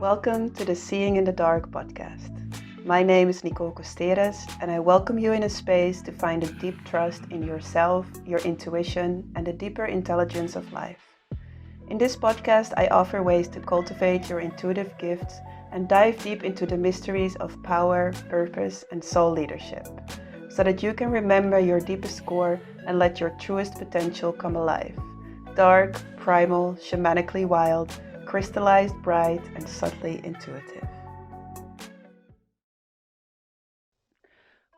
Welcome to the Seeing in the Dark podcast. My name is Nicole Costerus, and I welcome you in a space to find a deep trust in yourself, your intuition, and the deeper intelligence of life. In this podcast, I offer ways to cultivate your intuitive gifts and dive deep into the mysteries of power, purpose, and soul leadership, so that you can remember your deepest core and let your truest potential come alive. Dark, primal, shamanically wild, crystallized, bright, and subtly intuitive.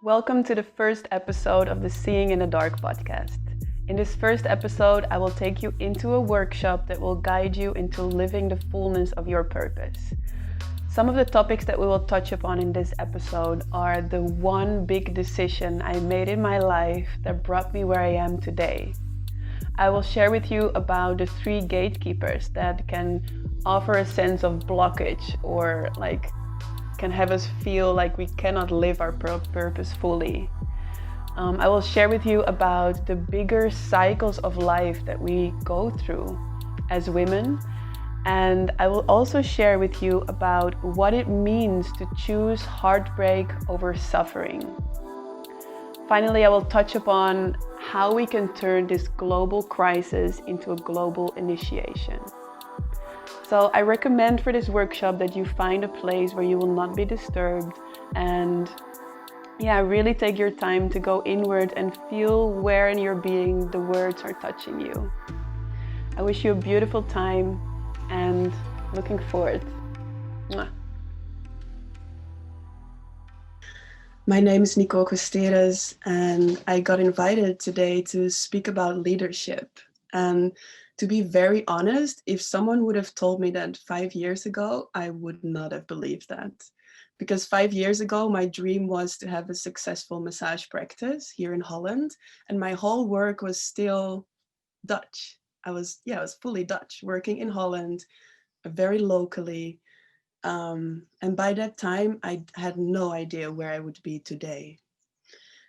Welcome to the first episode of the Seeing in the Dark podcast. In this first episode, I will take you into a workshop that will guide you into living the fullness of your purpose. Some of the topics that we will touch upon in this episode are the one big decision I made in my life that brought me where I am today. I will share with you about the 3 gatekeepers that can offer a sense of blockage or can have us feel like we cannot live our purpose fully. I will share with you about the bigger cycles of life that we go through as women. And I will also share with you about what it means to choose heartbreak over suffering. Finally, I will touch upon how we can turn this global crisis into a global initiation. So I recommend for this workshop that you find a place where you will not be disturbed and really take your time to go inward and feel where in your being the words are touching you. I wish you a beautiful time and looking forward. Mwah. My name is Nicole Costerus, and I got invited today to speak about leadership. And to be very honest, if someone would have told me that 5 years ago, I would not have believed that. Because 5 years ago, my dream was to have a successful massage practice here in Holland, and my whole work was still Dutch. I was fully Dutch, working in Holland, very locally. And by that time, I had no idea where I would be today.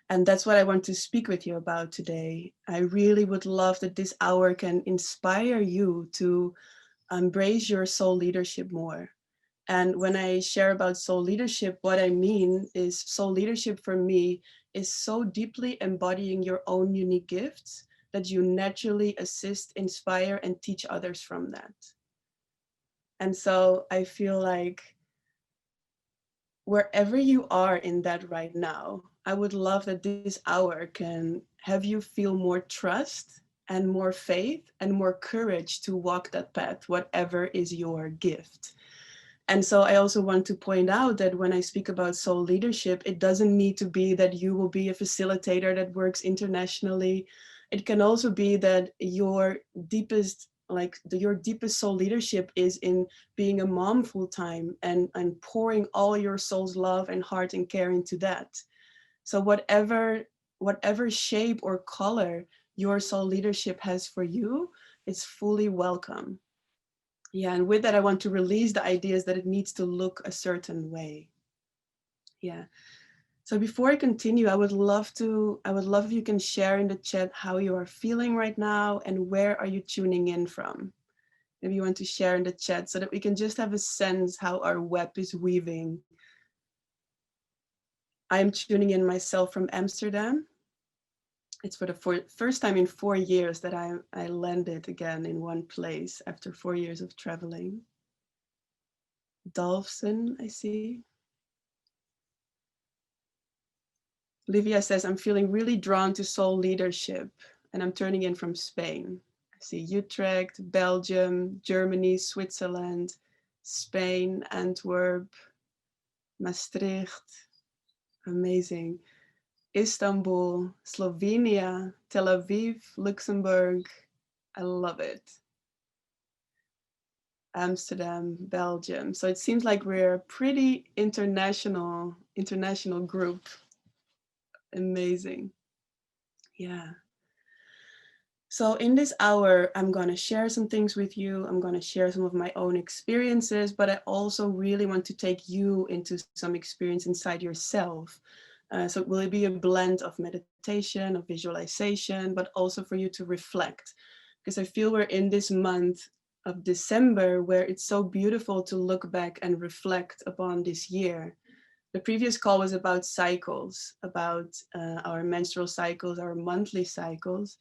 And that's what I want to speak with you about today. I really would love that this hour can inspire you to embrace your soul leadership more. And when I share about soul leadership, what I mean is soul leadership for me is so deeply embodying your own unique gifts that you naturally assist, inspire, and teach others from that. And so I feel like wherever you are in that right now, I would love that this hour can have you feel more trust and more faith and more courage to walk that path, whatever is your gift. And so I also want to point out that when I speak about soul leadership, it doesn't need to be that you will be a facilitator that works internationally. It can also be that your deepest soul leadership is in being a mom full time and pouring all your soul's love and heart and care into that. So whatever shape or color your soul leadership has for you, it's fully welcome. Yeah, and with that, I want to release the ideas that it needs to look a certain way. Yeah. So before I continue, I would love if you can share in the chat how you are feeling right now and where are you tuning in from. Maybe you want to share in the chat so that we can just have a sense how our web is weaving. I'm tuning in myself from Amsterdam. It's for the first time in 4 years that I landed again in one place after 4 years of traveling. Dolphin, I see. Livia says, I'm feeling really drawn to soul leadership, and I'm turning in from Spain. I see Utrecht, Belgium, Germany, Switzerland, Spain, Antwerp, Maastricht. Amazing. Istanbul, Slovenia, Tel Aviv, Luxembourg. I love it. Amsterdam, Belgium. So it seems like we're a pretty international group. Amazing. Yeah. So in this hour, I'm going to share some things with you. I'm going to share some of my own experiences, but I also really want to take you into some experience inside yourself. So will it be a blend of meditation, of visualization, but also for you to reflect? Because I feel we're in this month of December, where it's so beautiful to look back and reflect upon this year. The previous call was about cycles, about our menstrual cycles, our monthly cycles.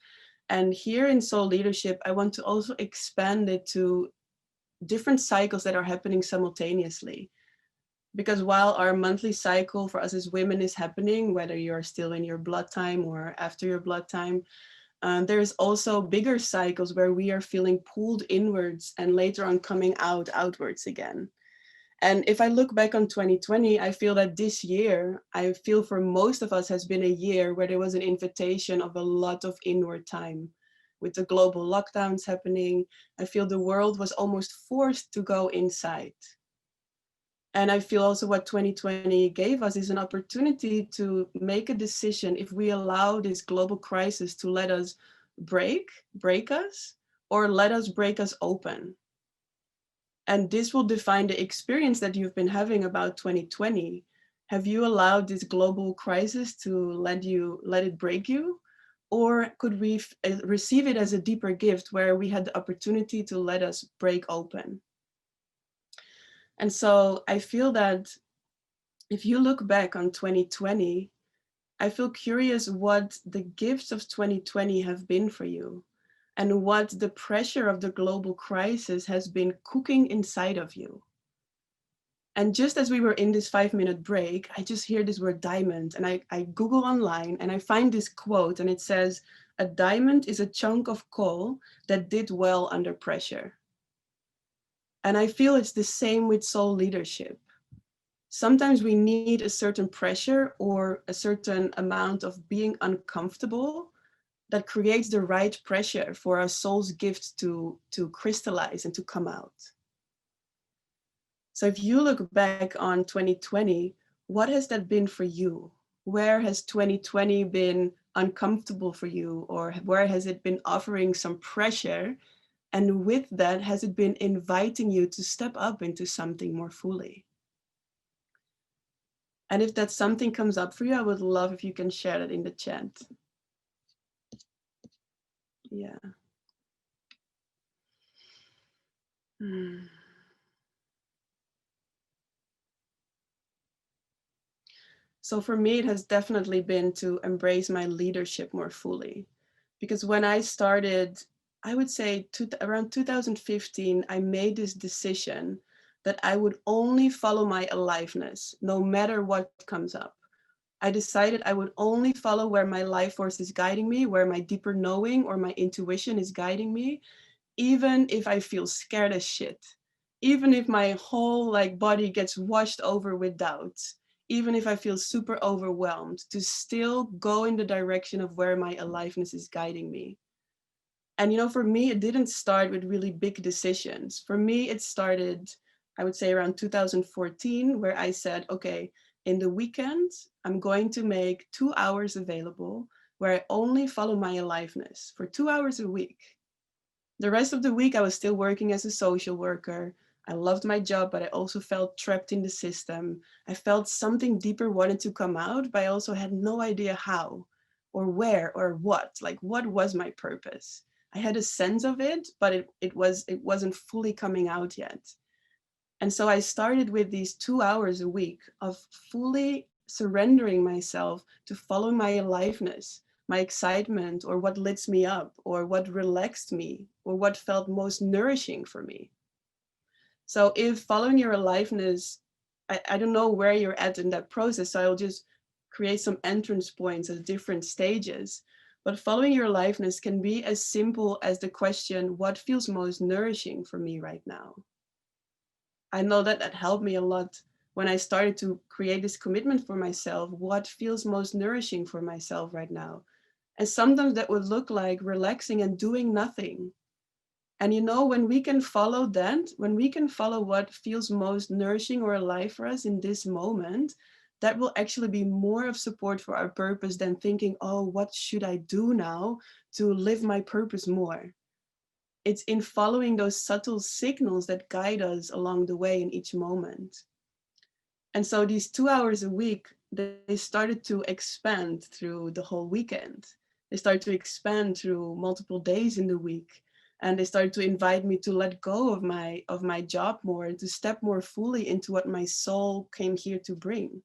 And here in Soul Leadership, I want to also expand it to different cycles that are happening simultaneously. Because while our monthly cycle for us as women is happening, whether you're still in your blood time or after your blood time, there's also bigger cycles where we are feeling pulled inwards and later on coming outwards again. And if I look back on 2020, I feel that this year, I feel for most of us has been a year where there was an invitation of a lot of inward time. With the global lockdowns happening, I feel the world was almost forced to go inside. And I feel also what 2020 gave us is an opportunity to make a decision if we allow this global crisis to let us break us, or let us break us open. And this will define the experience that you've been having about 2020. Have you allowed this global crisis to let it break you? Or could we receive it as a deeper gift where we had the opportunity to let us break open? And so I feel that if you look back on 2020, I feel curious what the gifts of 2020 have been for you, and what the pressure of the global crisis has been cooking inside of you. And just as we were in this 5-minute break, I just hear this word diamond, and I Google online and I find this quote, and it says, "A diamond is a chunk of coal that did well under pressure." And I feel it's the same with soul leadership. Sometimes we need a certain pressure or a certain amount of being uncomfortable that creates the right pressure for our soul's gift to crystallize and to come out. So if you look back on 2020, what has that been for you? Where has 2020 been uncomfortable for you? Or where has it been offering some pressure? And with that, has it been inviting you to step up into something more fully? And if that something comes up for you, I would love if you can share that in the chat. Yeah. So for me, it has definitely been to embrace my leadership more fully. Because when I started, I would say around 2015, I made this decision that I would only follow my aliveness, no matter what comes up. I decided I would only follow where my life force is guiding me, where my deeper knowing or my intuition is guiding me, even if I feel scared as shit, even if my whole body gets washed over with doubts, even if I feel super overwhelmed, to still go in the direction of where my aliveness is guiding me. And for me, it didn't start with really big decisions. For me, it started, I would say, around 2014, where I said, okay, in the weekends, I'm going to make 2 hours available where I only follow my aliveness for 2 hours a week. The rest of the week, I was still working as a social worker. I loved my job, but I also felt trapped in the system. I felt something deeper wanted to come out, but I also had no idea how or where or what. What was my purpose? I had a sense of it, but it wasn't fully coming out yet. And so I started with these 2 hours a week of fully surrendering myself to follow my aliveness, my excitement, or what lifts me up, or what relaxed me, or what felt most nourishing for me. So if following your aliveness, I don't know where you're at in that process, so I'll just create some entrance points at different stages. But following your aliveness can be as simple as the question, what feels most nourishing for me right now? I know that helped me a lot when I started to create this commitment for myself. What feels most nourishing for myself right now? And sometimes that would look like relaxing and doing nothing. And when we can follow that, when we can follow what feels most nourishing or alive for us in this moment, that will actually be more of support for our purpose than thinking, oh, what should I do now to live my purpose more? It's in following those subtle signals that guide us along the way in each moment. And so these 2 hours a week, they started to expand through the whole weekend. They started to expand through multiple days in the week. And they started to invite me to let go of my job more and to step more fully into what my soul came here to bring.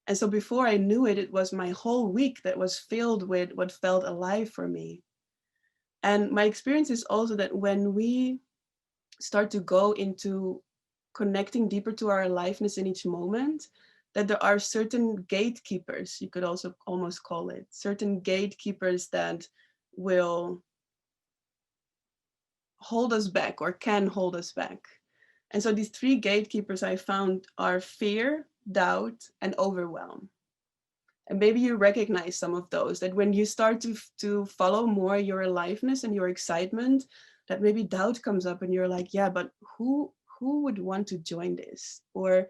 And so before I knew it, it was my whole week that was filled with what felt alive for me. And my experience is also that when we start to go into connecting deeper to our aliveness in each moment, that there are certain gatekeepers, you could also almost call it, certain gatekeepers that will hold us back or can hold us back. And so these three gatekeepers I found are fear, doubt, and overwhelm. And maybe you recognize some of those, that when you start to follow more your aliveness and your excitement, that maybe doubt comes up and you're like, yeah, but who would want to join this? Or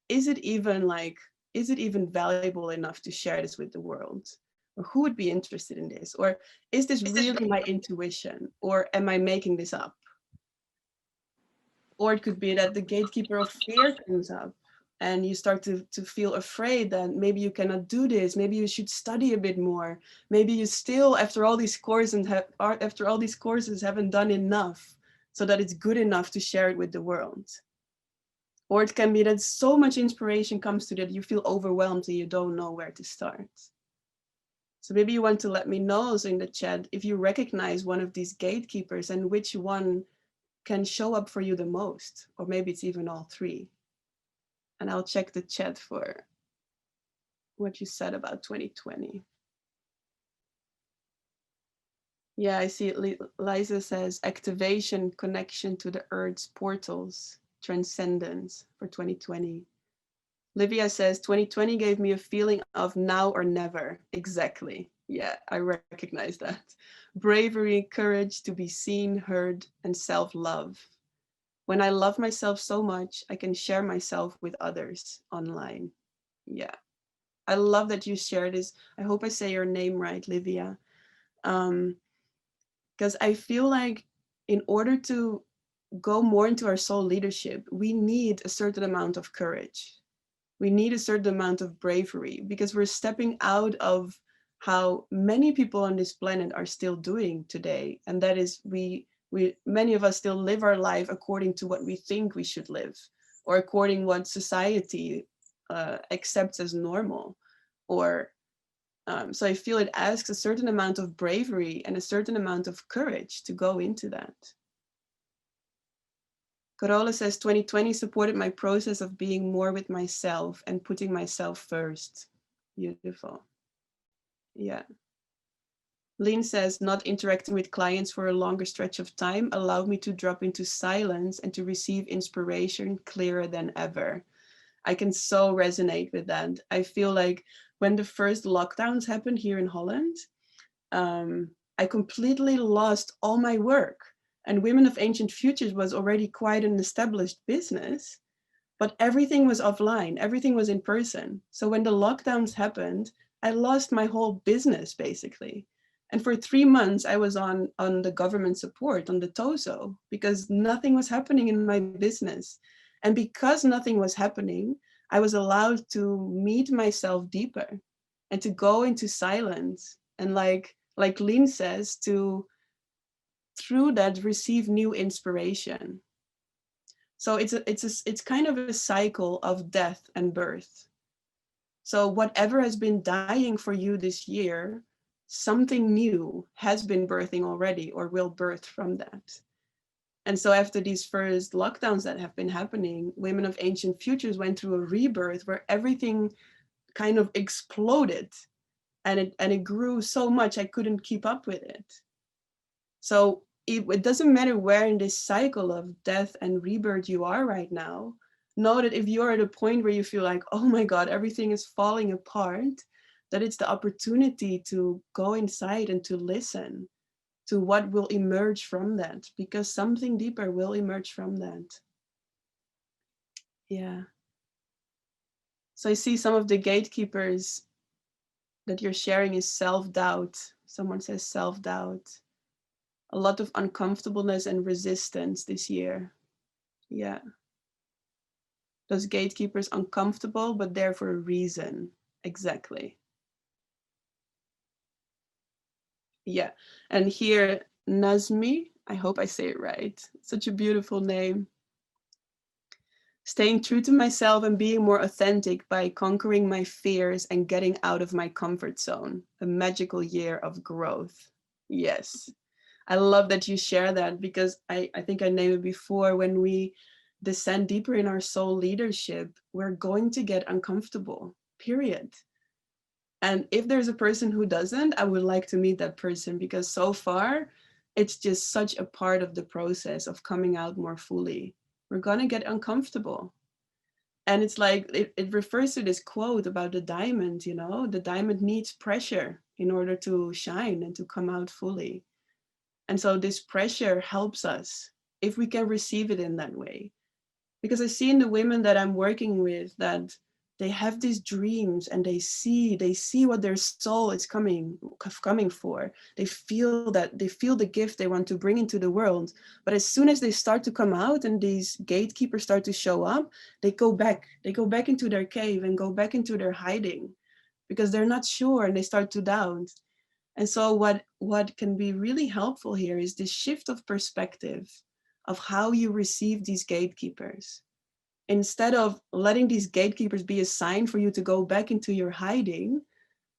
is it even valuable enough to share this with the world? Or who would be interested in this? Or is this really my intuition? Or am I making this up? Or it could be that the gatekeeper of fear comes up and you start to feel afraid that maybe you cannot do this, maybe you should study a bit more, maybe you still after all these courses haven't done enough so that it's good enough to share it with the world. Or it can be that so much inspiration comes to that you feel overwhelmed and you don't know where to start. So maybe you want to let me know also in the chat if you recognize one of these gatekeepers and which one can show up for you the most, or maybe it's even all three. And I'll check the chat for what you said about 2020. Yeah, I see it. Liza says activation, connection to the earth's portals, transcendence for 2020. Livia says 2020 gave me a feeling of now or never. Exactly. Yeah, I recognize that. Bravery, courage to be seen, heard, and self-love. When I love myself so much, I can share myself with others online. Yeah. I love that you share this. I hope I say your name right, Livia. Because I feel like in order to go more into our soul leadership, we need a certain amount of courage. We need a certain amount of bravery because we're stepping out of how many people on this planet are still doing today. And that is many of us still live our life according to what we think we should live, or according what society accepts as normal. Or so I feel it asks a certain amount of bravery and a certain amount of courage to go into that. Carola says 2020 supported my process of being more with myself and putting myself first. Beautiful. Yeah. Lynn says not interacting with clients for a longer stretch of time allowed me to drop into silence and to receive inspiration clearer than ever. I can so resonate with that. I feel like when the first lockdowns happened here in Holland, I completely lost all my work. And Women of Ancient Futures was already quite an established business, but everything was offline, everything was in person. So when the lockdowns happened, I lost my whole business basically. And for 3 months, I was on the government support, on the TOZO, because nothing was happening in my business. And because nothing was happening, I was allowed to meet myself deeper and to go into silence. And like Lynn says, to through that receive new inspiration. So it's kind of a cycle of death and birth. So whatever has been dying for you this year, something new has been birthing already or will birth from that. And so after these first lockdowns that have been happening, Women of Ancient Futures went through a rebirth where everything kind of exploded and it grew so much I couldn't keep up with it. So it doesn't matter where in this cycle of death and rebirth you are right now. Know that if you're at a point where you feel like, oh my God, everything is falling apart, that it's the opportunity to go inside and to listen to what will emerge from that, because something deeper will emerge from that. Yeah. So I see some of the gatekeepers that you're sharing is self-doubt. Someone says self-doubt. A lot of uncomfortableness and resistance this year. Yeah. Those gatekeepers uncomfortable, but there for a reason. Exactly. Yeah. And here, Nazmi I hope I say it right. Such a beautiful name. Staying true to myself and being more authentic by conquering my fears and getting out of my comfort zone. A magical year of growth. Yes. I love that you share that, because I think I named it before, when we descend deeper in our soul leadership, we're going to get uncomfortable, period. And if there's a person who doesn't, I would like to meet that person, because so far it's just such a part of the process of coming out more fully. We're going to get uncomfortable. And it's like, it refers to this quote about the diamond, you know, the diamond needs pressure in order to shine and to come out fully. And so this pressure helps us if we can receive it in that way. Because I see in the women that I'm working with that they have these dreams and they see what their soul is coming for. They feel the gift they want to bring into the world. But as soon as they start to come out and these gatekeepers start to show up, they go back into their cave and go back into their hiding, because they're not sure and they start to doubt. And so what can be really helpful here is this shift of perspective of how you receive these gatekeepers. Instead of letting these gatekeepers be a sign for you to go back into your hiding,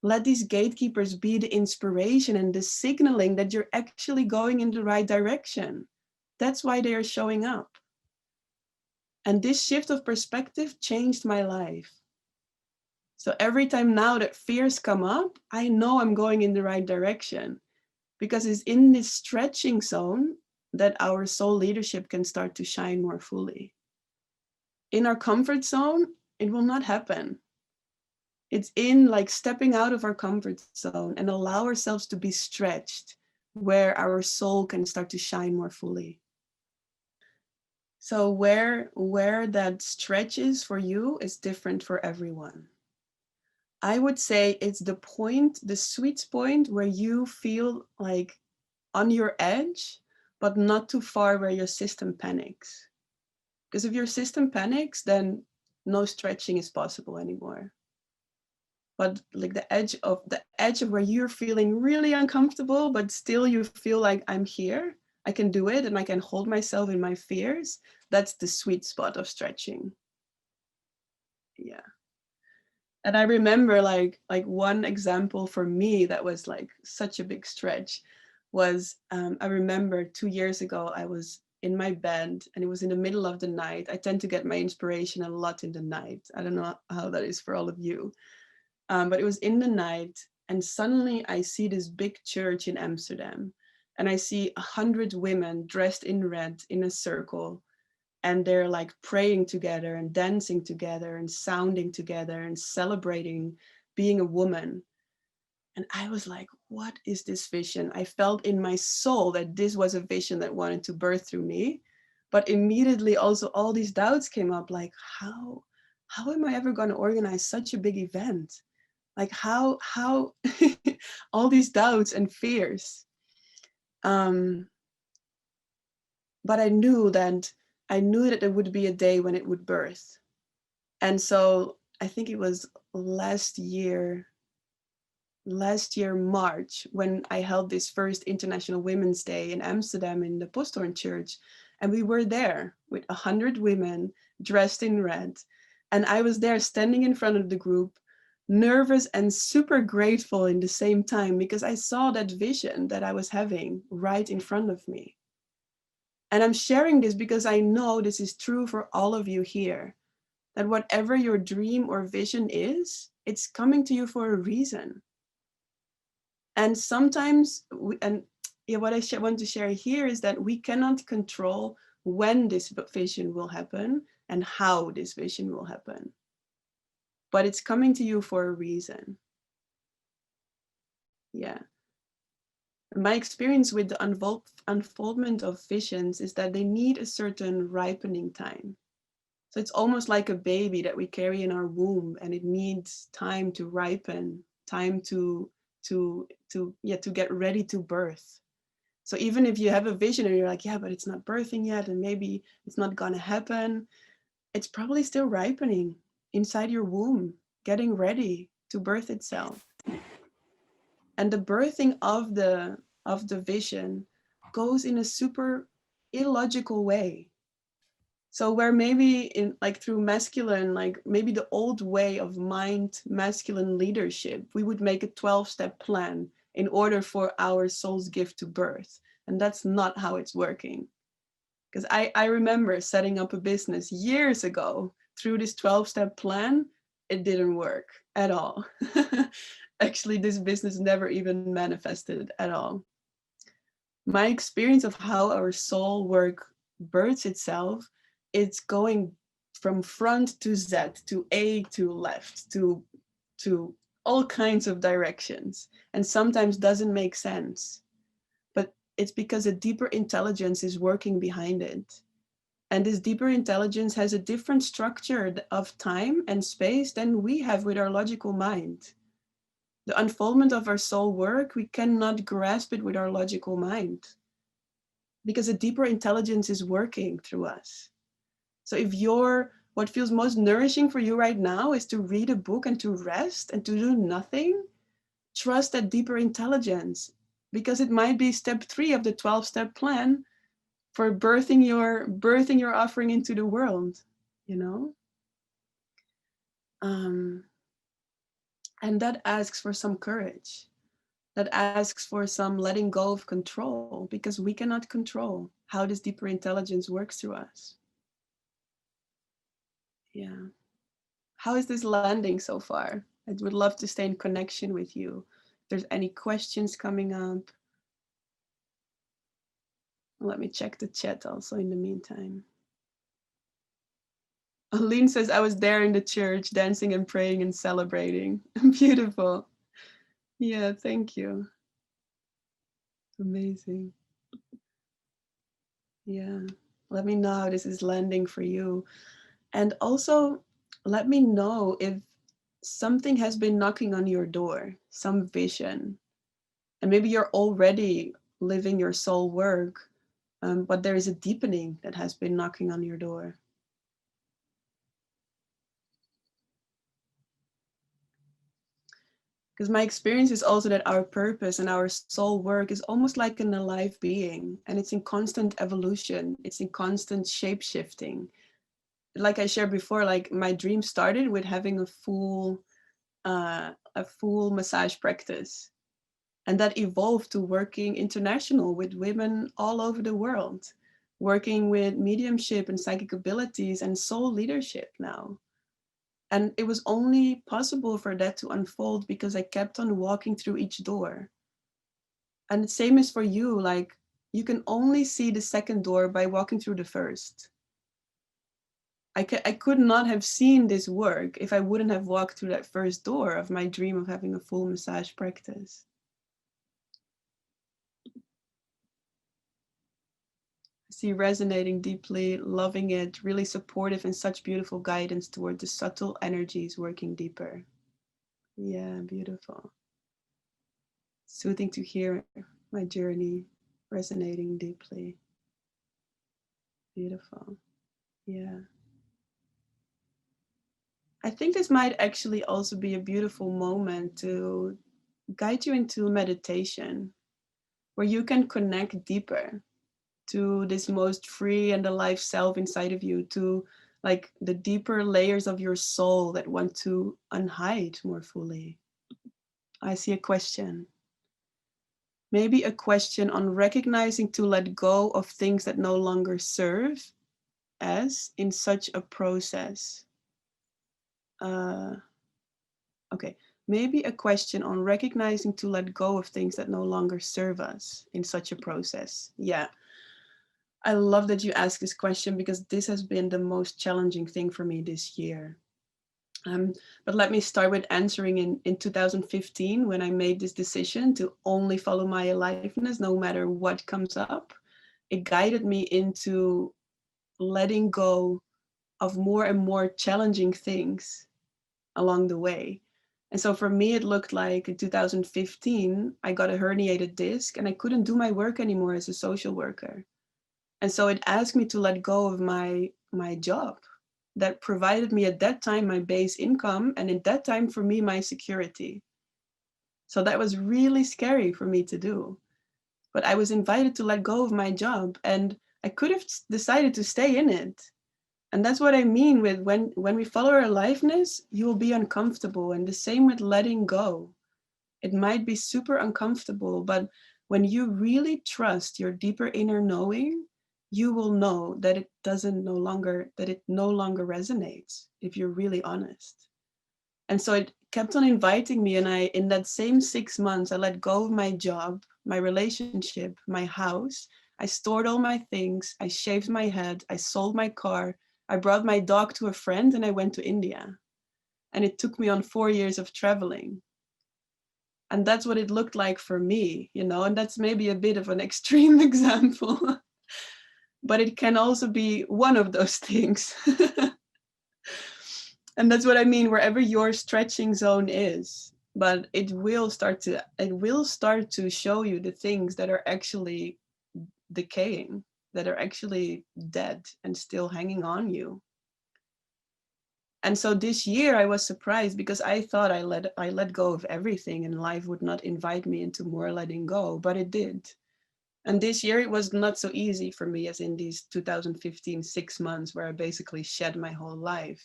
let these gatekeepers be the inspiration and the signaling that you're actually going in the right direction. That's why they are showing up. And this shift of perspective changed my life. So every time now that fears come up, I know I'm going in the right direction, because it's in this stretching zone that our soul leadership can start to shine more fully. In our comfort zone, it will not happen. It's in like stepping out of our comfort zone and allow ourselves to be stretched, where our soul can start to shine more fully. So where that stretch is for you is different for everyone. I would say it's the point, the sweet point, where you feel like on your edge, but not too far where your system panics. Because if your system panics, then no stretching is possible anymore. But like the edge of where you're feeling really uncomfortable, but still you feel like I'm here, I can do it, and I can hold myself in my fears, that's the sweet spot of stretching. Yeah. And I remember like one example for me that was like such a big stretch was, I remember 2 years ago, I was in my bed and it was in the middle of the night. I tend to get my inspiration a lot in the night. I don't know how that is for all of you. But it was in the night, and suddenly I see this big church in Amsterdam, and I see 100 women dressed in red in a circle, and they're like praying together and dancing together and sounding together and celebrating being a woman. And I was like, what is this vision? I felt in my soul that this was a vision that wanted to birth through me. But immediately also all these doubts came up, like, how am I ever going to organize such a big event? Like how all these doubts and fears. But I knew that there would be a day when it would birth. And so I think it was last year March, when I held this first International Women's Day in Amsterdam in the Posthorn Church. And we were there with 100 women dressed in red. And I was there standing in front of the group, nervous and super grateful in the same time, because I saw that vision that I was having right in front of me. And I'm sharing this because I know this is true for all of you here, that whatever your dream or vision is, it's coming to you for a reason. And sometimes, what I want to share here is that we cannot control when this vision will happen and how this vision will happen. But it's coming to you for a reason. Yeah. My experience with the unfoldment of visions is that they need a certain ripening time. So it's almost like a baby that we carry in our womb, and it needs time to ripen, time to get ready to birth. So even if you have a vision and you're like, yeah, but it's not birthing yet, and maybe it's not gonna happen, it's probably still ripening inside your womb, getting ready to birth itself. And the birthing of the vision goes in a super illogical way. So where maybe in like through masculine, like maybe the old way of mind masculine leadership, we would make a 12-step plan in order for our soul's gift to birth. And that's not how it's working. Because I remember setting up a business years ago through this 12-step plan. It didn't work at all. Actually, this business never even manifested at all. My experience of how our soul work births itself, it's going from front to Z, to A to left, to all kinds of directions, and sometimes doesn't make sense. But it's because a deeper intelligence is working behind it. And this deeper intelligence has a different structure of time and space than we have with our logical mind. The unfoldment of our soul work, we cannot grasp it with our logical mind because a deeper intelligence is working through us. So if what feels most nourishing for you right now is to read a book and to rest and to do nothing, trust that deeper intelligence, because it might be step 3 of the 12-step plan for birthing your offering into the world, you know? And that asks for some courage. That asks for some letting go of control, because we cannot control how this deeper intelligence works through us. Yeah. How is this landing so far? I would love to stay in connection with you. If there's any questions coming up, let me check the chat also in the meantime. Aline says, I was there in the church dancing and praying and celebrating. Beautiful. Yeah, thank you. Amazing. Yeah, let me know how this is landing for you. And also let me know if something has been knocking on your door, some vision. And maybe you're already living your soul work, but there is a deepening that has been knocking on your door. Because my experience is also that our purpose and our soul work is almost like an alive being, and it's in constant evolution. It's in constant shape shifting. Like I shared before, like my dream started with having a full massage practice, and that evolved to working international with women all over the world, working with mediumship and psychic abilities and soul leadership now. And it was only possible for that to unfold because I kept on walking through each door. And the same is for you, like you can only see the second door by walking through the first. I could not have seen this work if I wouldn't have walked through that first door of my dream of having a full massage practice. I see resonating deeply, loving it, really supportive and such beautiful guidance toward the subtle energies working deeper. Yeah, beautiful. Soothing to hear my journey resonating deeply. Beautiful. Yeah. I think this might actually also be a beautiful moment to guide you into meditation, where you can connect deeper to this most free and alive self inside of you, to like the deeper layers of your soul that want to unhide more fully. I see a question. Maybe a question on recognizing to let go of things that no longer serve as in such a process. Okay, maybe a question on recognizing to let go of things that no longer serve us in such a process. Yeah, I love that you asked this question because this has been the most challenging thing for me this year. But let me start with answering in 2015, when I made this decision to only follow my aliveness no matter what comes up. It guided me into letting go of more and more challenging things along the way. And so for me, it looked like in 2015, I got a herniated disc and I couldn't do my work anymore as a social worker. And so it asked me to let go of my job that provided me at that time my base income, and at that time for me, my security. So that was really scary for me to do. but I was invited to let go of my job, and I could have decided to stay in it. And that's what I mean with when we follow our aliveness, you will be uncomfortable. And the same with letting go. It might be super uncomfortable, but when you really trust your deeper inner knowing, you will know that it no longer resonates if you're really honest. And so it kept on inviting me, and in that same 6 months, I let go of my job, my relationship, my house. I stored all my things. I shaved my head. I sold my car. I brought my dog to a friend, and I went to India. And it took me on 4 years of traveling. And that's what it looked like for me, and that's maybe a bit of an extreme example, but it can also be one of those things. And that's what I mean, wherever your stretching zone is, but it will start to show you the things that are actually decaying, that are actually dead and still hanging on you. And so this year I was surprised, because I thought I let go of everything and life would not invite me into more letting go, but it did. And this year it was not so easy for me as in these 2015 6 months where I basically shed my whole life.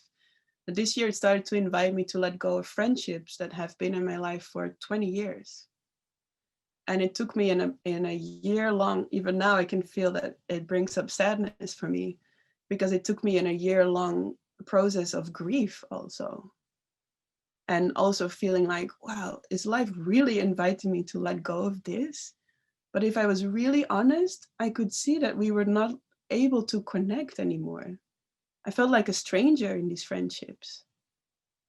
But this year it started to invite me to let go of friendships that have been in my life for 20 years. And it took me in a year long, even now I can feel that it brings up sadness for me, because it took me in a year long process of grief also. And also feeling like, wow, is life really inviting me to let go of this? But if I was really honest, I could see that we were not able to connect anymore. I felt like a stranger in these friendships.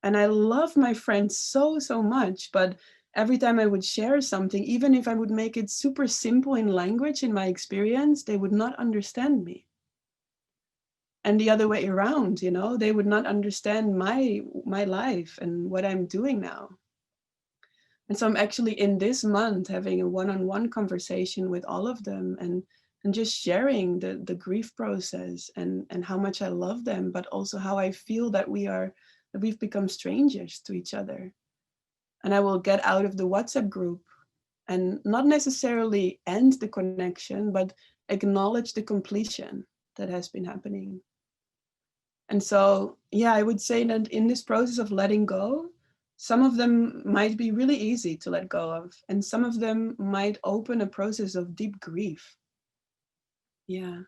And I love my friends so, so much. But every time I would share something, even if I would make it super simple in language, in my experience, they would not understand me. And the other way around, they would not understand my life and what I'm doing now. And so I'm actually in this month having a one-on-one conversation with all of them, and just sharing the grief process and how much I love them, but also how I feel that we've become strangers to each other. And I will get out of the WhatsApp group and not necessarily end the connection, but acknowledge the completion that has been happening. And so, yeah, I would say that in this process of letting go, some of them might be really easy to let go of, and some of them might open a process of deep grief. Yeah.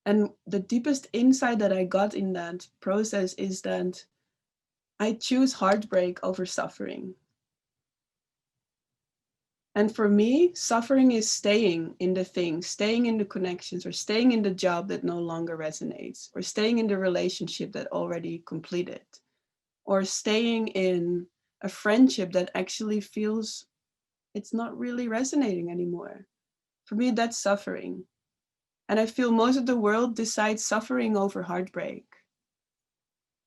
And the deepest insight that I got in that process is that I choose heartbreak over suffering. And for me, suffering is staying in the things, staying in the connections, or staying in the job that no longer resonates, or staying in the relationship that already completed, or staying in a friendship that actually feels it's not really resonating anymore. For me, that's suffering. And I feel most of the world decides suffering over heartbreak.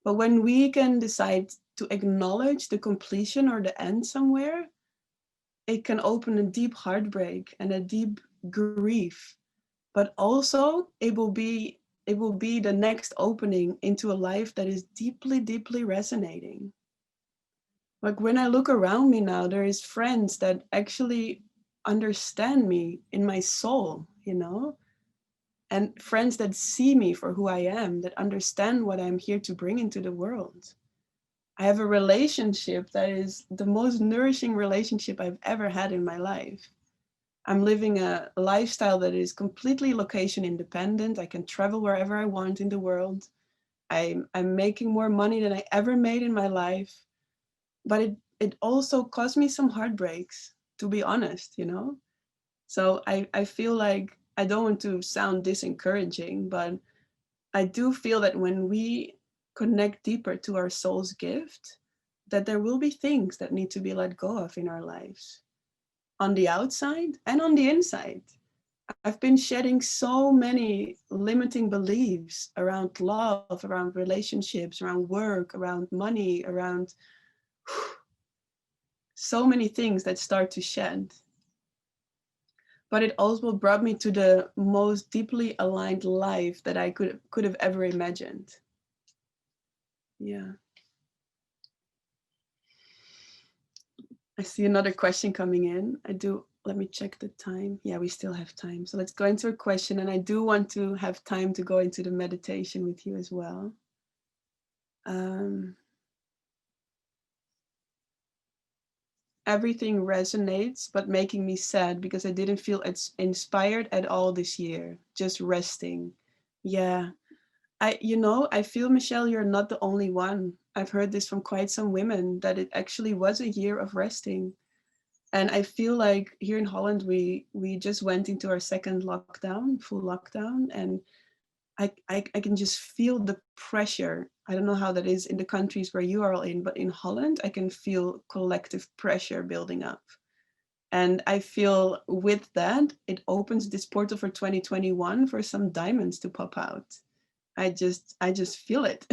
But when we can decide to acknowledge the completion or the end somewhere, it can open a deep heartbreak and a deep grief. But also it will be the next opening into a life that is deeply, deeply resonating. Like when I look around me now, there is friends that actually understand me in my soul, and friends that see me for who I am, that understand what I'm here to bring into the world. I have a relationship that is the most nourishing relationship I've ever had in my life. I'm living a lifestyle that is completely location independent. I can travel wherever I want in the world. I'm making more money than I ever made in my life. But it also caused me some heartbreaks, to be honest, So I feel like, I don't want to sound disencouraging, but I do feel that when we connect deeper to our soul's gift, that there will be things that need to be let go of in our lives, on the outside and on the inside. I've been shedding so many limiting beliefs around love, around relationships, around work, around money, around so many things that start to shed. But it also brought me to the most deeply aligned life that I could have ever imagined. Yeah. I see another question coming in. I do let me check the time. Yeah, we still have time. So let's go into a question. And I do want to have time to go into the meditation with you as well. Everything resonates, but making me sad because I didn't feel inspired at all this year. Just resting. Yeah. I feel, Michelle, you're not the only one. I've heard this from quite some women that it actually was a year of resting. And I feel like here in Holland, we just went into our second lockdown, full lockdown, and I can just feel the pressure. I don't know how that is in the countries where you are all in, but in Holland, I can feel collective pressure building up. And I feel with that, it opens this portal for 2021 for some diamonds to pop out. I just feel it.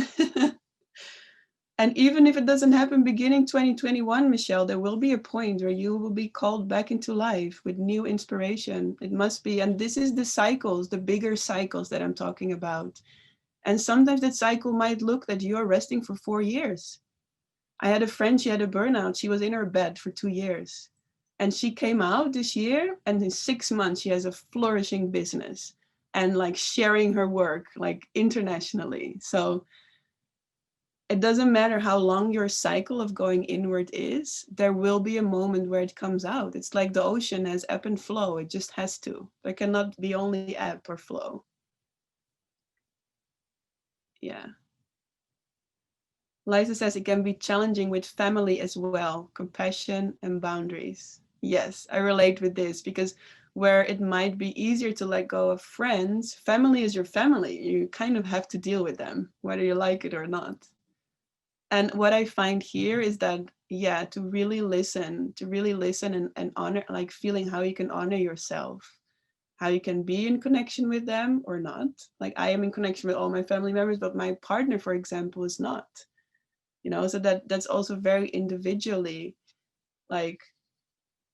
And even if it doesn't happen beginning 2021, Michelle, there will be a point where you will be called back into life with new inspiration. It must be. And this is the cycles, the bigger cycles that I'm talking about. And sometimes that cycle might look that you're resting for 4 years. I had a friend, she had a burnout. She was in her bed for 2 years. And she came out this year, and in 6 months, she has a flourishing business and like sharing her work like internationally. So it doesn't matter how long your cycle of going inward is, there will be a moment where it comes out. It's like the ocean has ebb and flow. It just has to. There cannot be only ebb or flow. Yeah. Liza says it can be challenging with family as well, compassion and boundaries. Yes, I relate with this because where it might be easier to let go of friends, family is your family. You kind of have to deal with them, whether you like it or not. And what I find here is that, yeah, to really listen and honor, like feeling how you can honor yourself, how you can be in connection with them or not. Like I am in connection with all my family members, but my partner, for example, is not. So that's also very individually, like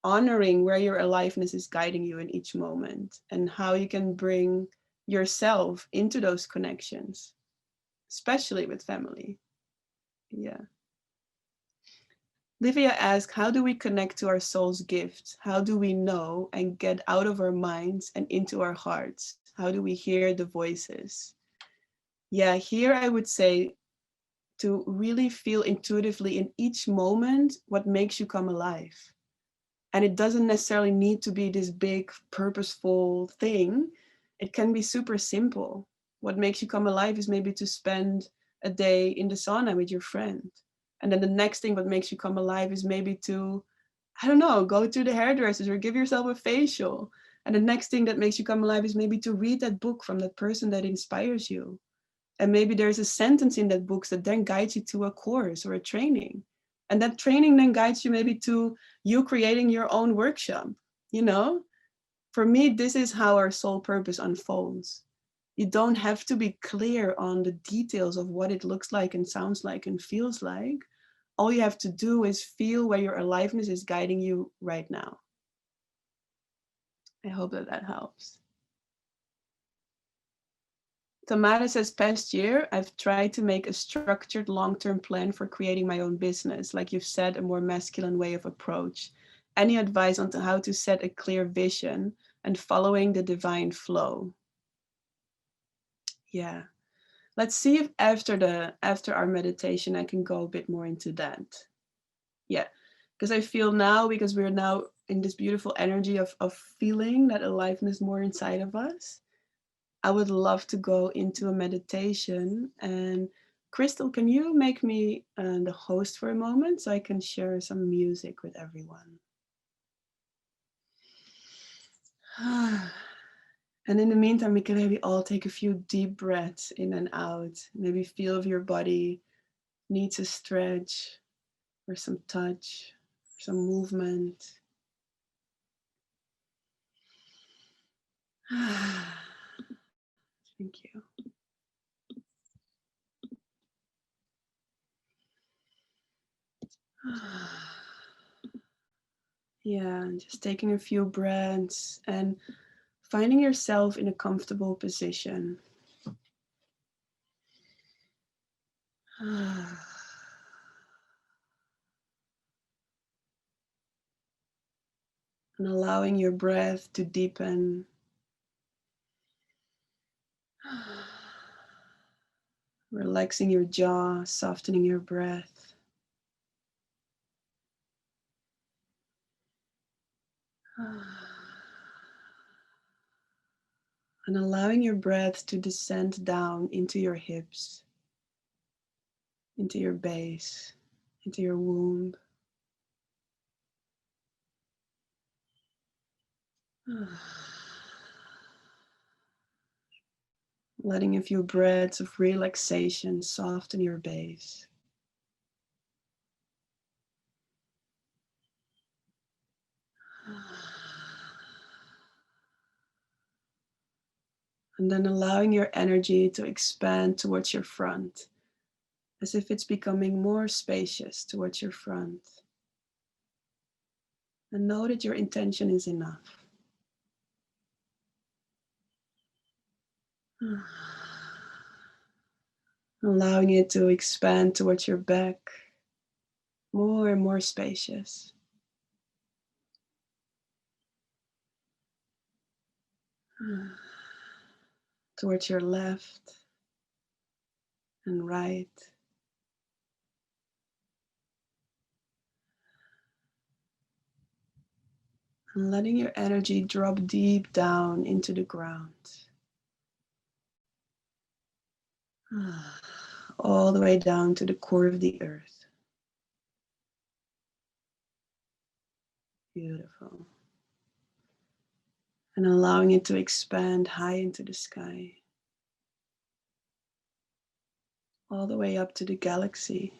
honoring where your aliveness is guiding you in each moment and how you can bring yourself into those connections, especially with family. Yeah. Livia asked, how do we connect to our soul's gift? How do we know and get out of our minds and into our hearts? How do we hear the voices? Yeah, here I would say to really feel intuitively in each moment what makes you come alive. And it doesn't necessarily need to be this big, purposeful thing. It can be super simple. What makes you come alive is maybe to spend a day in the sauna with your friend. And then the next thing what makes you come alive is maybe to, I don't know, go to the hairdressers or give yourself a facial. And the next thing that makes you come alive is maybe to read that book from that person that inspires you. And maybe there's a sentence in that book that then guides you to a course or a training. And that training then guides you maybe to you creating your own workshop. You know, for me, this is how our soul purpose unfolds. You don't have to be clear on the details of what it looks like and sounds like and feels like. All you have to do is feel where your aliveness is guiding you right now. I hope that helps. Tamara says, past year, I've tried to make a structured long-term plan for creating my own business. Like you've said, a more masculine way of approach. Any advice on how to set a clear vision and following the divine flow? Yeah. Let's see if after our meditation, I can go a bit more into that. Yeah. Because I feel now, because we're now in this beautiful energy of feeling that aliveness more inside of us, I would love to go into a meditation. And Crystal, can you make me the host for a moment so I can share some music with everyone? And in the meantime, we can maybe all take a few deep breaths in and out. Maybe feel if your body needs a stretch or some touch, some movement. Thank you. Yeah, just taking a few breaths and finding yourself in a comfortable position. And allowing your breath to deepen. Relaxing your jaw, softening your breath. And allowing your breath to descend down into your hips, into your base, into your womb. Letting a few breaths of relaxation soften your base. And then allowing your energy to expand towards your front, as if it's becoming more spacious towards your front. And know that your intention is enough. Allowing it to expand towards your back, more and more spacious. Towards your left and right. And letting your energy drop deep down into the ground. All the way down to the core of the earth. Beautiful. And allowing it to expand high into the sky. All the way up to the galaxy.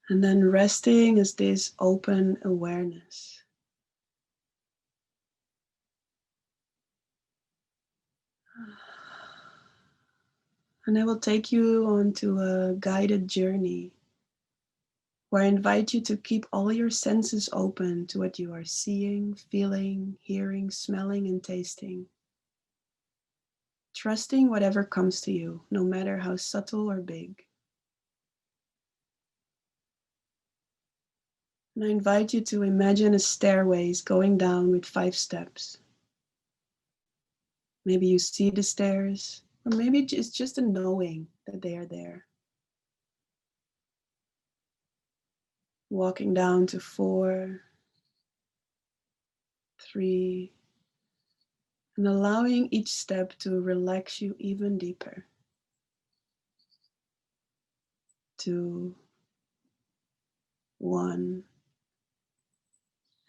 And then resting as this open awareness. And I will take you onto a guided journey where I invite you to keep all your senses open to what you are seeing, feeling, hearing, smelling, and tasting. Trusting whatever comes to you, no matter how subtle or big. And I invite you to imagine a stairways going down with 5 steps. Maybe you see the stairs, or maybe it's just a knowing that they are there. Walking down to 4, 3, and allowing each step to relax you even deeper. 2, 1,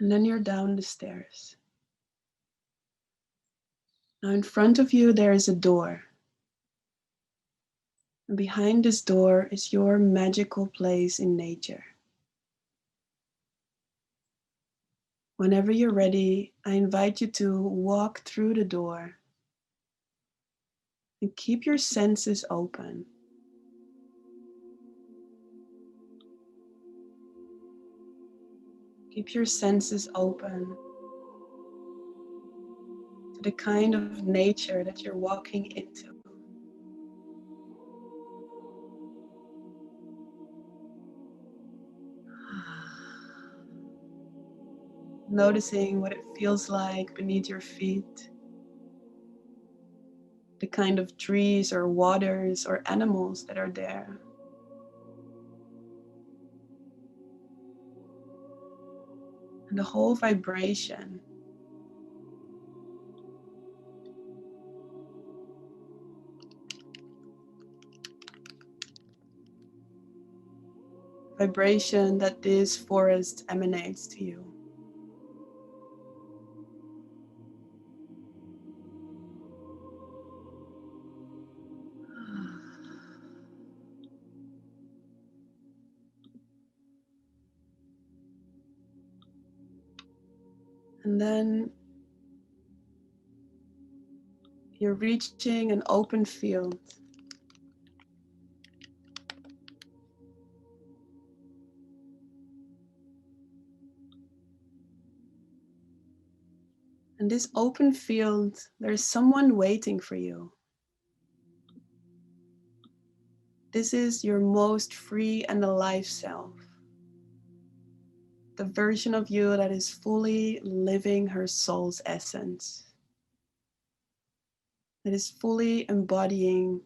and then you're down the stairs. Now in front of you there is a door. And behind this door is your magical place in nature. Whenever you're ready, I invite you to walk through the door and keep your senses open. Keep your senses open to the kind of nature that you're walking into. Noticing what it feels like beneath your feet, the kind of trees or waters or animals that are there. And the whole vibration. Vibration that this forest emanates to you. And then you're reaching an open field. In this open field, there's someone waiting for you. This is your most free and alive self. the version of you that is fully living her soul's essence, that is fully embodying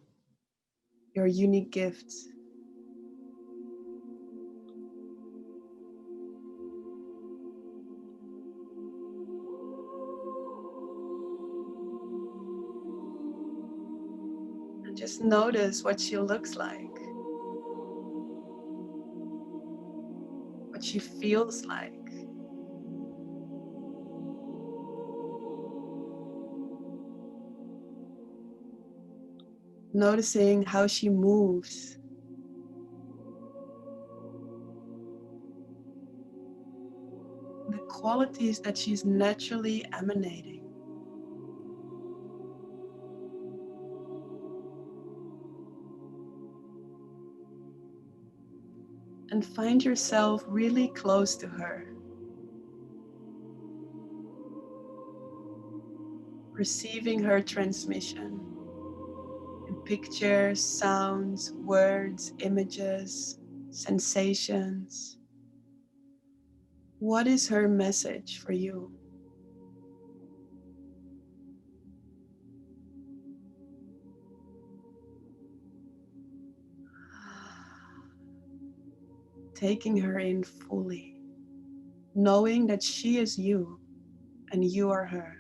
your unique gifts. And just notice what she looks like, what she feels like. Noticing how she moves. The qualities that she's naturally emanating. And find yourself really close to her. Receiving her transmission in pictures, sounds, words, images, sensations. What is her message for you? Taking her in fully, knowing that she is you and you are her.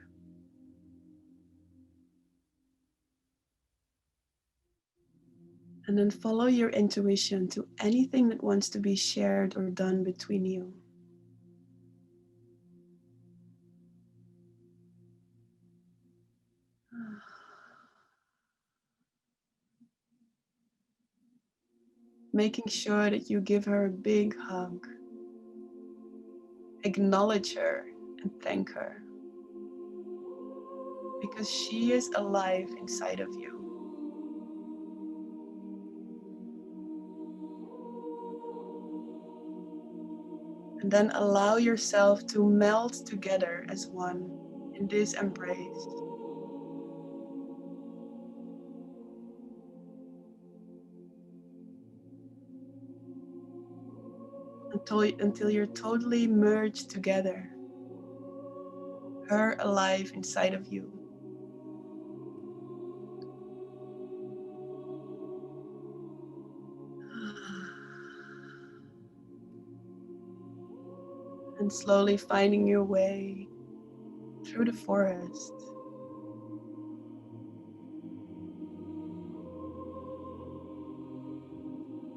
And then follow your intuition to anything that wants to be shared or done between you. Making sure that you give her a big hug. Acknowledge her and thank her. Because she is alive inside of you. And then allow yourself to melt together as one in this embrace. Until you're totally merged together. Her alive inside of you. And slowly finding your way through the forest.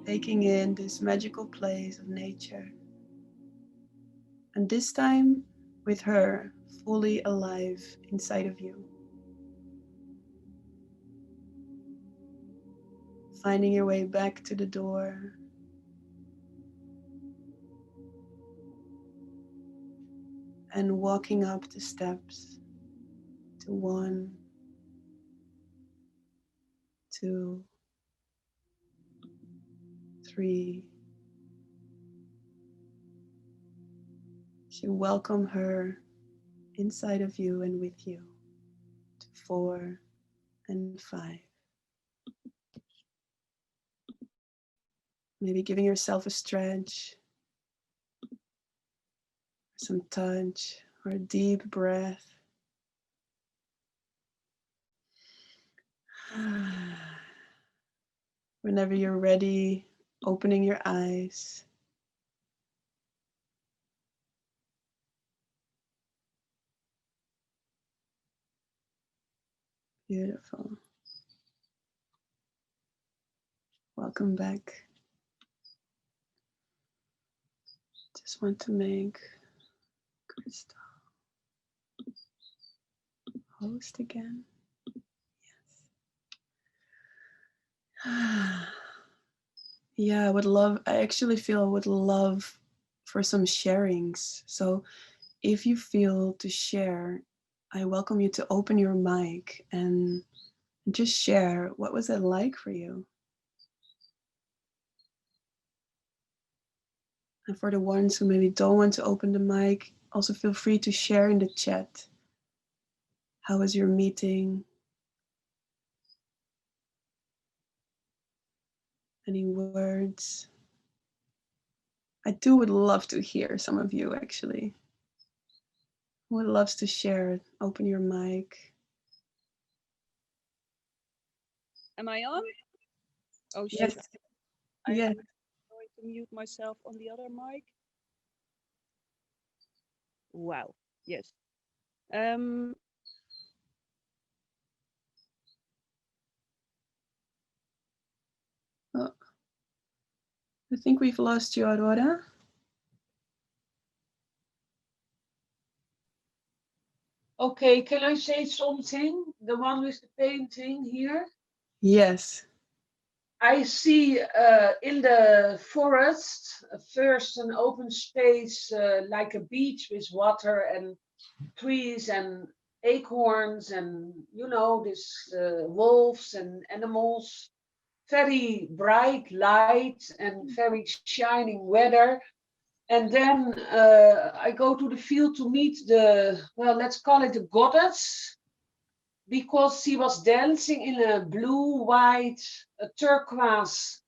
Taking in this magical place of nature. And this time with her fully alive inside of you. Finding your way back to the door. And walking up the steps to 1, 2, 3. You welcome her inside of you and with you to 4 and 5. Maybe giving yourself a stretch, some touch, or a deep breath. Whenever you're ready, opening your eyes. Beautiful. Welcome back. Just want to make Crystal host again. Yes. Yeah, I actually feel I would love for some sharings. So if you feel to share, I welcome you to open your mic and just share. What was it like for you? And for the ones who maybe don't want to open the mic, also feel free to share in the chat. How was your meeting? Any words? would love to hear some of you actually. Who loves to share? Open your mic. Am I on? Oh shit. Yes. I'm Yes. going to mute myself on the other mic. Wow. Yes. Oh. I think we've lost you, Aurora. Okay, can I say something? The one with the painting here? Yes. I see in the forest first an open space like a beach with water and trees and acorns and, you know, this wolves and animals. Very bright light and very shining weather. And then I go to the field to meet the, well, let's call it the goddess, because she was dancing in a blue, white, turquoise,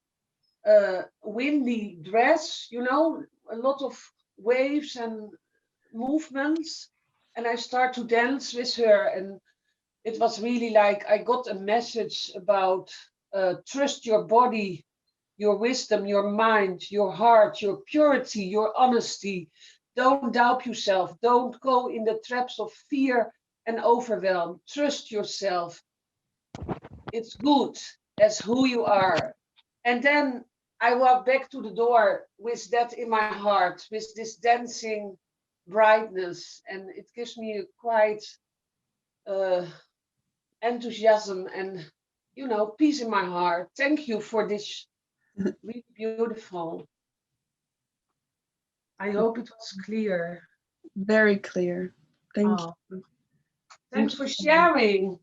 windy dress, you know, a lot of waves and movements. And I start to dance with her. And it was really like I got a message about trust your body, your wisdom, your mind, your heart, your purity, your honesty. Don't doubt yourself. Don't go in the traps of fear and overwhelm. Trust yourself. It's good as who you are. And then I walk back to the door with that in my heart, with this dancing brightness. And it gives me a quite enthusiasm and, you know, peace in my heart. Thank you for this. Really beautiful. I hope it was clear. Very clear. Thank you. Thanks for sharing.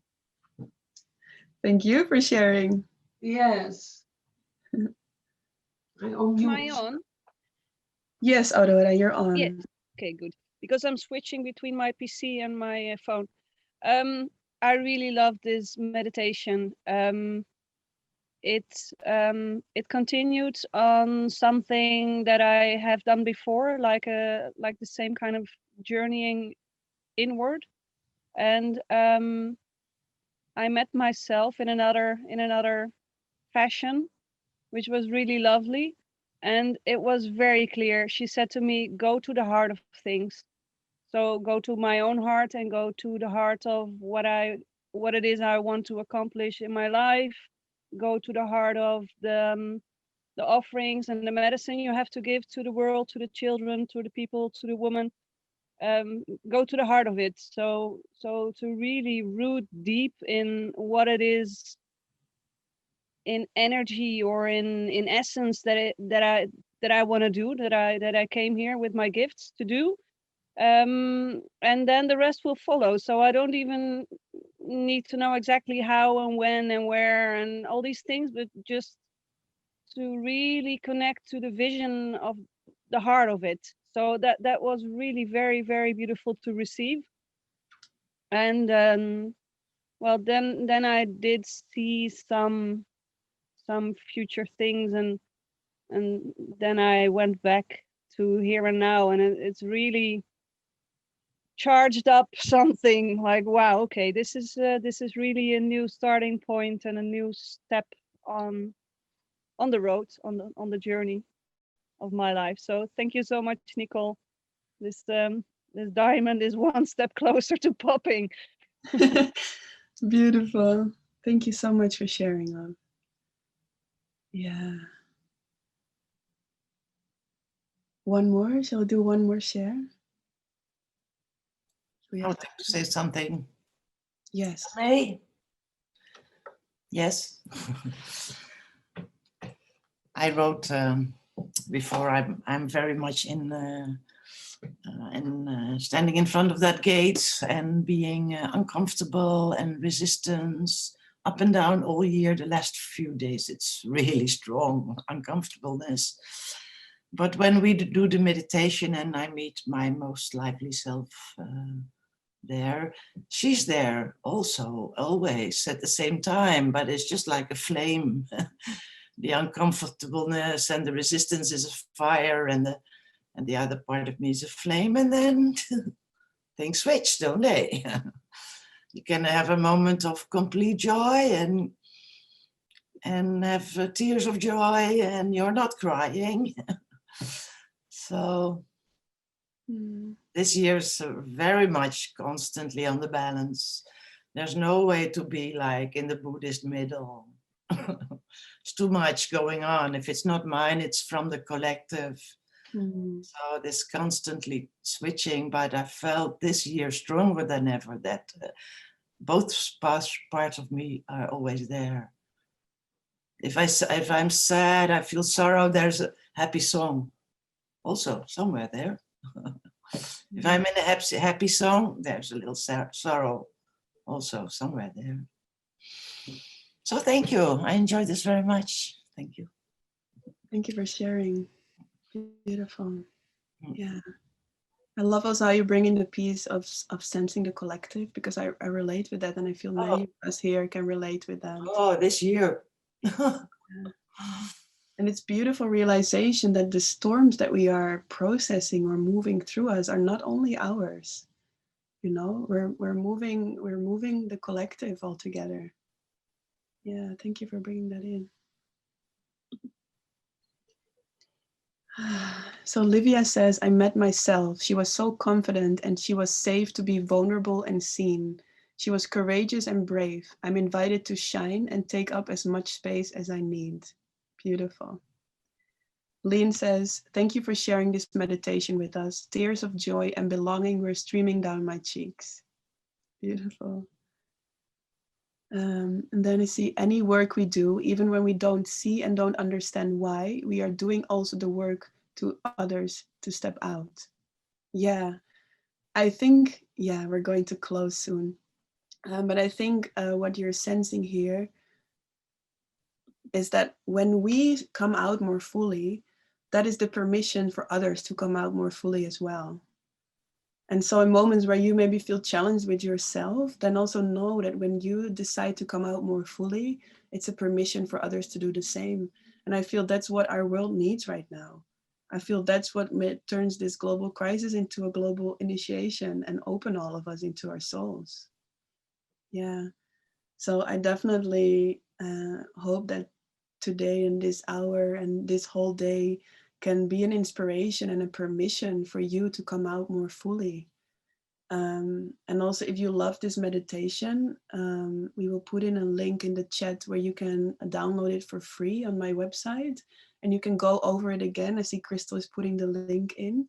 Thank you for sharing. Yes. am I on? Yes, Aurora, you're on. Yeah. Okay, good. Because I'm switching between my PC and my phone. I really love this meditation. It continued on something that I have done before, like the same kind of journeying inward, and I met myself in another fashion, which was really lovely, and it was very clear. She said to me, "Go to the heart of things." So go to my own heart and go to the heart of what it is I want to accomplish in my life. Go to the heart of the offerings and the medicine you have to give to the world, to the children, to the people, to the woman. Go to the heart of it. So to really root deep in what it is in energy or in essence that I want to do, that I came here with my gifts to do. And then the rest will follow. So I don't even need to know exactly how and when and where and all these things, but just to really connect to the vision of the heart of it. So that was really very, very beautiful to receive. And well, then I did see some future things, and then I went back to here and now, and it's really charged up something like, wow, okay, this is really a new starting point and a new step on the road, on the journey of my life. So thank you so much, Nicole. This diamond is one step closer to popping. Beautiful. Thank you so much for sharing, love. Yeah. One more? Shall we do one more share? I would like to say something. Yes. May? Yes. I wrote before. I'm very much in standing in front of that gate and being uncomfortable and resistance up and down all year. The last few days, it's really strong uncomfortableness. But when we do the meditation and I meet my most lively self there, she's there also, always at the same time, but it's just like a flame the uncomfortableness and the resistance is a fire, and the other part of me is a flame, and then things switch, don't they? You can have a moment of complete joy and have tears of joy, and you're not crying. So this year's very much constantly on the balance. There's no way to be like in the Buddhist middle. It's too much going on. If it's not mine, it's from the collective. So this constantly switching, but I felt this year stronger than ever that both parts of me are always there. If I'm sad, I feel sorrow, there's a happy song also somewhere there. If I'm in a happy song, there's a little sorrow also somewhere there. So thank you. I enjoyed this very much. Thank you. Thank you for sharing. Beautiful. Yeah. I love also how you bring in the piece of sensing the collective, because I relate with that, and I feel many of us here can relate with that. Oh, this year. Yeah. And it's beautiful realization that the storms that we are processing or moving through us are not only ours. You know, we're moving the collective all together. Yeah, thank you for bringing that in. So Livia says, I met myself. She was so confident and she was safe to be vulnerable and seen. She was courageous and brave. I'm invited to shine and take up as much space as I need. Beautiful. Lean says, thank you for sharing this meditation with us. Tears of joy and belonging were streaming down my cheeks. Beautiful. And then I see any work we do, even when we don't see and don't understand why, we are doing also the work to others to step out. Yeah, I think, yeah, we're going to close soon. But I think what you're sensing here is that when we come out more fully, that is the permission for others to come out more fully as well. And so in moments where you maybe feel challenged with yourself, then also know that when you decide to come out more fully, it's a permission for others to do the same. And I feel that's what our world needs right now. I feel that's what turns this global crisis into a global initiation and open all of us into our souls. Yeah. So I definitely hope that today and this hour and this whole day can be an inspiration and a permission for you to come out more fully. And also, if you love this meditation, we will put in a link in the chat where you can download it for free on my website, and you can go over it again. I see Crystal is putting the link in.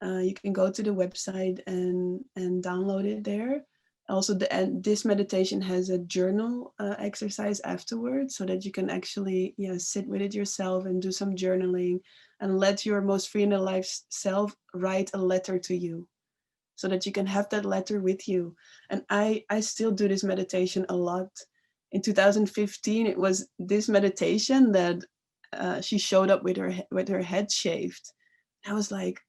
You can go to the website and download it there. Also, this meditation has a journal exercise afterwards, so that you can actually sit with it yourself and do some journaling and let your most free in the life self write a letter to you, so that you can have that letter with you. And I still do this meditation a lot. In 2015, it was this meditation that she showed up with her head shaved. I was like,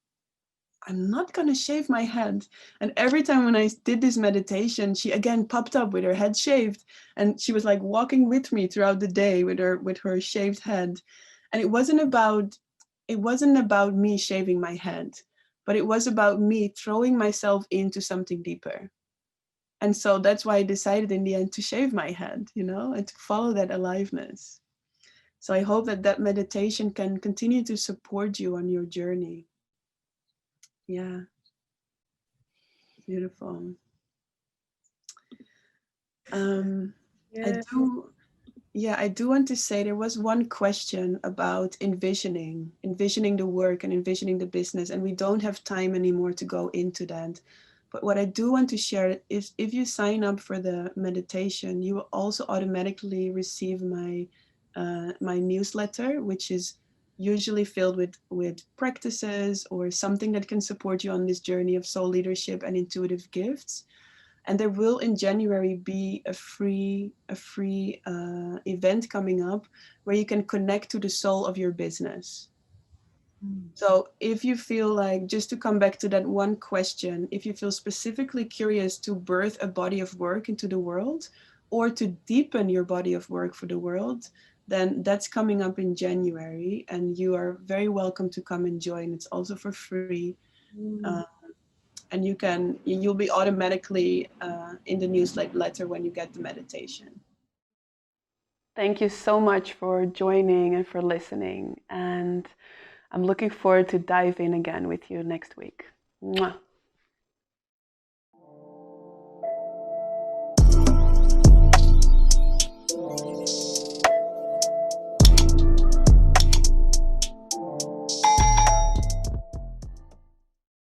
I'm not gonna shave my head. And every time when I did this meditation, she again popped up with her head shaved, and she was like walking with me throughout the day with her shaved head. And it wasn't about me shaving my head, but it was about me throwing myself into something deeper. And so that's why I decided in the end to shave my head, and to follow that aliveness. So I hope that meditation can continue to support you on your journey. Yeah. Beautiful. I do want to say there was one question about envisioning the work and envisioning the business, and we don't have time anymore to go into that. But what I do want to share is, if you sign up for the meditation, you will also automatically receive my newsletter, which is usually filled with practices or something that can support you on this journey of soul leadership and intuitive gifts. And there will in January be a free event coming up where you can connect to the soul of your business. So if you feel like, just to come back to that one question, if you feel specifically curious to birth a body of work into the world, or to deepen your body of work for the world, then that's coming up in January, and you are very welcome to come and join. It's also for free. And you'll be automatically in the newsletter when you get the meditation. Thank you so much for joining and for listening. And I'm looking forward to dive in again with you next week. Mwah.